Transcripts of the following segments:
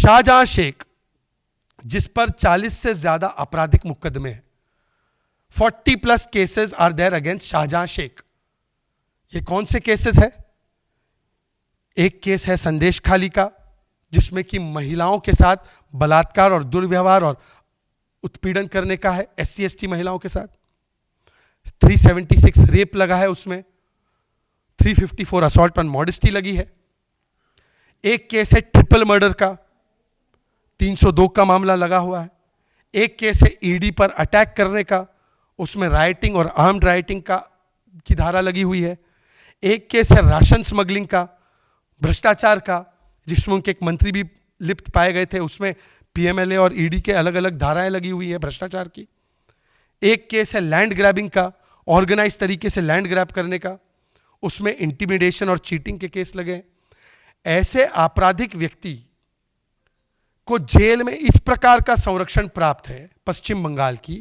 शाहजहां शेख, जिस पर 40 से ज्यादा आपराधिक मुकदमे हैं, 40+ cases are there against Shahjahan Sheikh. ये कौन से केसेस है? एक केस है संदेश खाली का, जिसमें कि महिलाओं के साथ बलात्कार और दुर्व्यवहार और उत्पीड़न करने का है, SC/ST महिलाओं के साथ। 376 रेप लगा है उसमें, 354 असॉल्ट ऑन मॉडेस्टी लगी है। एक केस है ट्रिपल मर्डर का, 302 का मामला लगा हुआ है। एक केस है ED पर अटैक करने का, उसमें राइटिंग और आर्म्ड राइटिंग की धारा लगी हुई है। एक केस है राशन स्मगलिंग का, भ्रष्टाचार का, जिसमें उनके एक मंत्री भी लिप्त पाए गए थे, उसमें PMLA और ED के अलग अलग धाराएं लगी हुई है भ्रष्टाचार की। एक केस है लैंड ग्रैबिंग का, ऑर्गेनाइज तरीके से लैंड ग्रैब करने का, उसमें इंटिमिडेशन और चीटिंग के केस लगे। ऐसे आपराधिक व्यक्ति को जेल में इस प्रकार का संरक्षण प्राप्त है पश्चिम बंगाल की,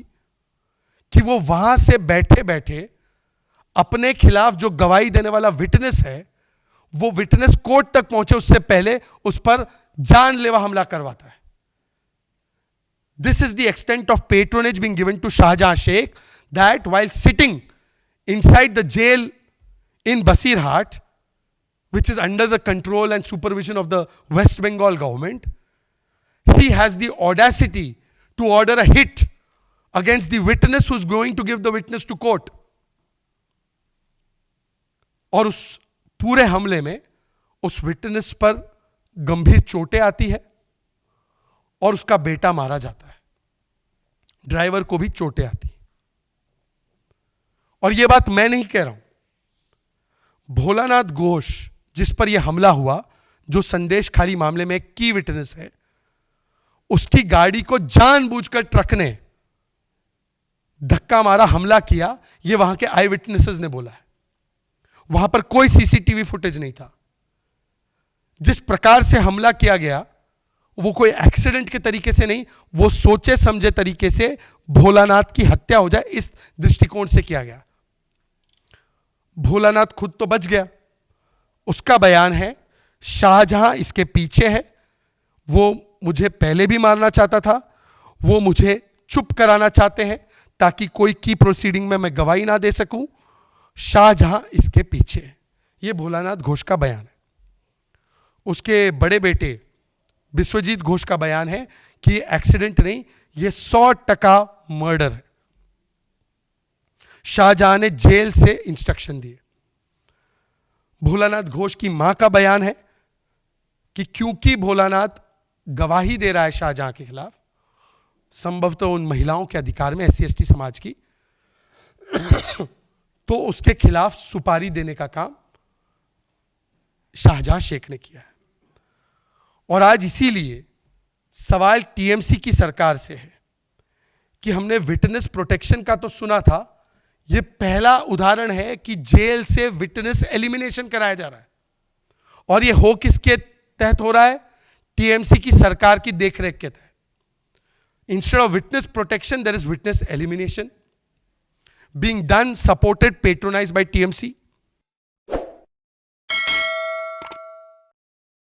कि वो वहां से बैठे बैठे अपने खिलाफ जो गवाही देने वाला विटनेस है, वो विटनेस कोर्ट तक पहुंचे उससे पहले उस पर जानलेवा हमला करवाता है। This is the extent of patronage being given to Shahjahan Sheikh, that while sitting inside the jail in Basirhat, which is under the control and supervision of the West Bengal government, he has the audacity to order a hit against the witness who is going to give the witness to court. और उस पूरे हमले में उस witness पर गंभीर चोटें आती है और उसका बेटा मारा जाता है, ड्राइवर को भी चोटें आती है। और यह बात मैं नहीं कह रहा हूं, भोलानाथ घोष जिस पर यह हमला हुआ, जो संदेश खाली मामले में एक की विटनेस है, उसकी गाड़ी को जानबूझकर ट्रक ने धक्का मारा, हमला किया, यह वहां के आई विटनेसेस ने बोला है। वहां पर कोई CCTV फुटेज नहीं था। जिस प्रकार से हमला किया गया वो कोई एक्सीडेंट के तरीके से नहीं, वो सोचे समझे तरीके से भोलानाथ की हत्या हो जाए इस दृष्टिकोण से किया गया। भोलानाथ खुद तो बच गया, उसका बयान है शाहजहां इसके पीछे है, वो मुझे पहले भी मारना चाहता था, वो मुझे चुप कराना चाहते हैं ताकि कोई की प्रोसीडिंग में मैं गवाही ना दे सकूं, शाहजहां इसके पीछे है। ये भोलानाथ घोष का बयान है। उसके बड़े बेटे विश्वजीत घोष का बयान है कि ये एक्सीडेंट नहीं, ये 100% मर्डर है। शाहजहां ने जेल से इंस्ट्रक्शन दिए। भोलानाथ घोष की मां का बयान है कि क्योंकि भोलानाथ गवाही दे रहा है शाहजहां के खिलाफ, संभवतः उन महिलाओं के अधिकार में SC/ST समाज की, तो उसके खिलाफ सुपारी देने का काम शाहजहां शेख ने किया है। और आज इसीलिए सवाल TMC की सरकार से है कि हमने विटनेस प्रोटेक्शन का तो सुना था, यह पहला उदाहरण है कि जेल से विटनेस एलिमिनेशन कराया जा रहा है। और यह हो किसके तहत हो रहा है? TMC की सरकार की देखरेख के तहत। Instead of witness protection there is witness elimination being done, supported, patronized by TMC.